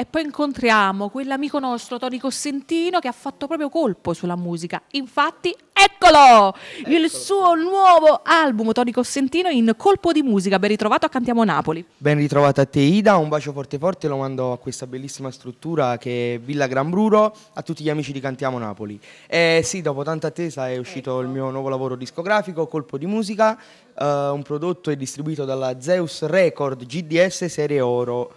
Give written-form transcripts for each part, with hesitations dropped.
e poi incontriamo quell'amico nostro Tony Cosentino che ha fatto proprio colpo sulla musica. Infatti, eccolo! Il suo nuovo album, Tony Cosentino, in Colpo di musica. Ben ritrovato a Cantiamo Napoli. Ben ritrovata a te Ida, un bacio forte forte lo mando a questa bellissima struttura che è Villa Gran Bruro, a tutti gli amici di Cantiamo Napoli. Sì, dopo tanta attesa è uscito il mio nuovo lavoro discografico, Colpo di musica, un prodotto è distribuito dalla Zeus Record GDS Serie Oro.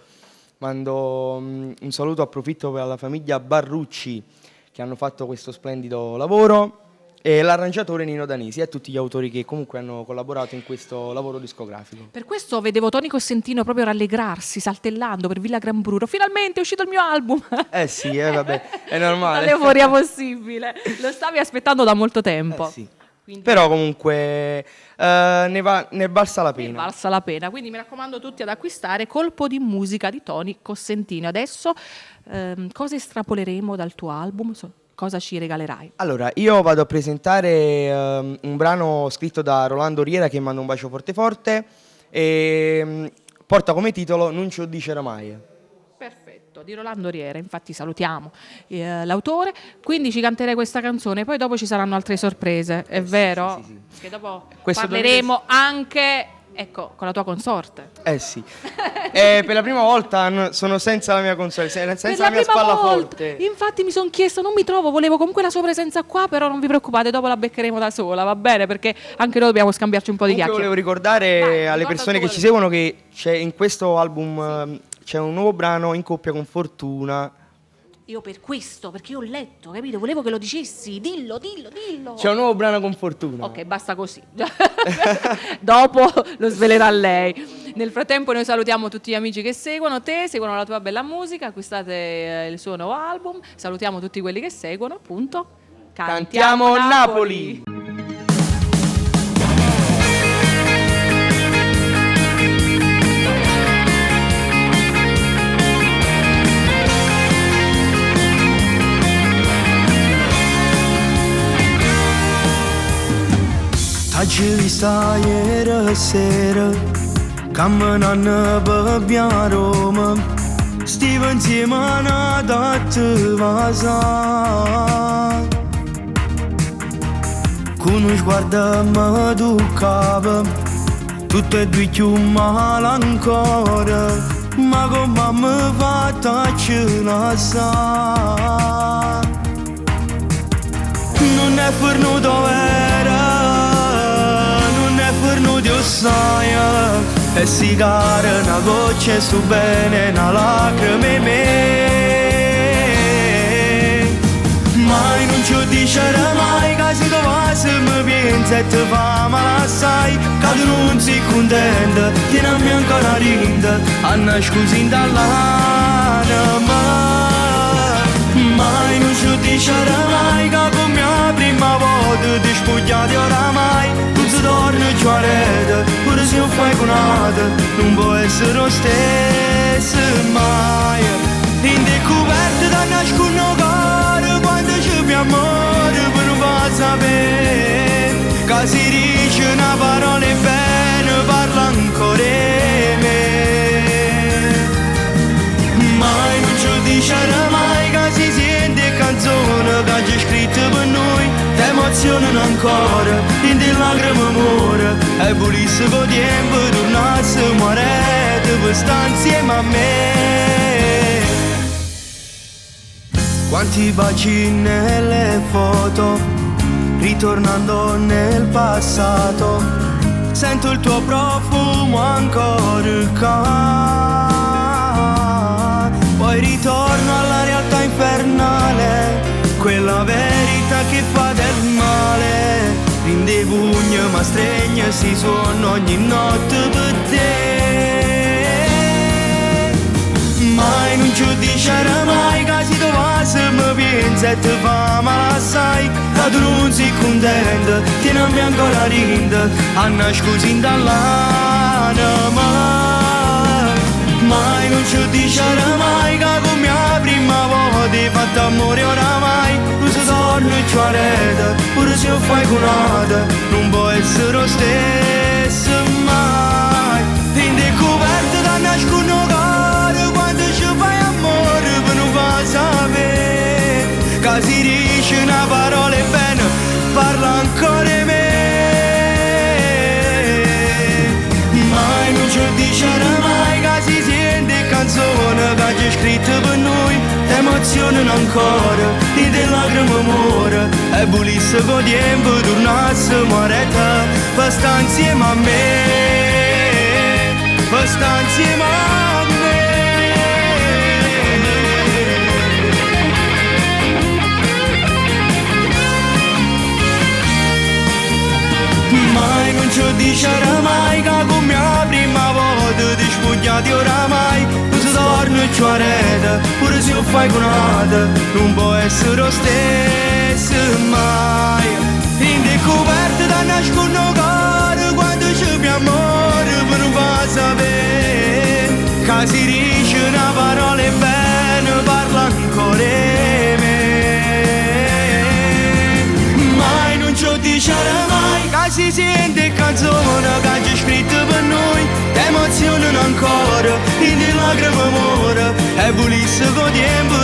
Mando un saluto, approfitto per la famiglia Barrucci che hanno fatto questo splendido lavoro, e l'arrangiatore Nino Danesi e a tutti gli autori che comunque hanno collaborato in questo lavoro discografico. Per questo vedevo Tony Cosentino proprio rallegrarsi, saltellando per Villa Gran Bruro. Finalmente è uscito il mio album! Sì, vabbè, è normale. L'euforia possibile. Lo stavi aspettando da molto tempo. Sì. Quindi, però comunque ne valsa la pena. ne valsa la pena. Quindi mi raccomando tutti ad acquistare Colpo di musica di Tony Cosentino. Adesso cosa estrapoleremo dal tuo album? Cosa ci regalerai? Allora, io vado a presentare un brano scritto da Rolando Riera che manda un bacio forte forte e porta come titolo Non ci dicere mai. Perfetto, di Rolando Riera, infatti salutiamo l'autore, quindi ci canterai questa canzone, poi dopo ci saranno altre sorprese, è vero? Sì. Che dopo Questo parleremo anche, ecco, con la tua consorte. Sì. Per la prima volta sono senza la mia console, senza la mia spalla forte. Infatti mi sono chiesto, non mi trovo, volevo comunque la sua presenza qua, però non vi preoccupate, dopo la beccheremo da sola, va bene? Perché anche noi dobbiamo scambiarci un po' di Comunque chiacchiere. volevo ricordare alle ricorda persone tu che ci seguono che c'è in questo album c'è un nuovo brano in coppia con Fortuna. Io per questo, perché io ho letto, capito? Volevo che lo dicessi, dillo. C'è un nuovo brano con Fortuna. Ok, basta così. Dopo lo svelerà lei. Nel frattempo noi salutiamo tutti gli amici che seguono te, seguono la tua bella musica, acquistate il suo nuovo album, salutiamo tutti quelli che seguono, appunto. Cantiamo Napoli! T'aggi vista ieri sera, camminando per via Roma, stiamo insieme a date vasa. Con uno sguardo mi toccava, tutte e due più male ancora, ma come mi fa tacci la sa. Non è venuto vera, Dio saia, e si cara una goccia sto bene, una lacrima in me. Mai non ci dicerà mai che se tu vai se mi pensa e ti fa male assai, che tu non sei contenta, tienami ancora rinda, a nascosti in dall'anima. Mai non ci dicerà mai che come la prima volta ti spogliati oramai, non si torna giù a rete, pure se non fai con nata, non può essere lo stesso mai. In découverte da nascono cuore, quando c'è più amore per non far sapere, che si dice una parola bene, parla ancora di me. Mai non ci dicerà mai che si sente canzone che c'è scritta per noi, ti emozionano ancora, in di lacrime amore, e volesse con tempo tornasse morete per stare insieme a me. Quanti baci nelle foto, ritornando nel passato, sento il tuo profumo ancora qua. Poi ritorno alla realtà infernale, quella verità che fa del male, rinde pugno ma stregna si suona ogni notte per te. Mai non ci dicerà mai che si tu vai se mi pensa e ti fa male assai, che tu non sei contenta, tienami ancora rinda, a nascosti in dall'anima. Mai non ci dicerà mai che come la prima volta hai fatto amore oramai, non si torna più a rete, pure se non fai con nata, non può essere lo stesso mai. In découverte da nascono cuore, quando ci fai amore che si dice una parola bene, parla ancora di me. Mai non ci dice mai che si sente canzone che c'è scritto per noi, emozionano ancora e delle lacrime muore, e volesse con tempo tornasse moretta per stare insieme a me, per stare insieme a me. Mai non ci dicerà mai che come la prima volta ti spogliati oramai, non si torna più a rete, pure se lo fai con un'altra, non può essere lo stesso mai. In découverte da nascono cuore, quando c'è mio amore per non far sapere, che si dice una parola bene, parla ancora di me. Mai non ci dicerà mai che si sente canzone che c'è scritto per noi, emozionano ancora e di lacrime muore, e volesse con tempo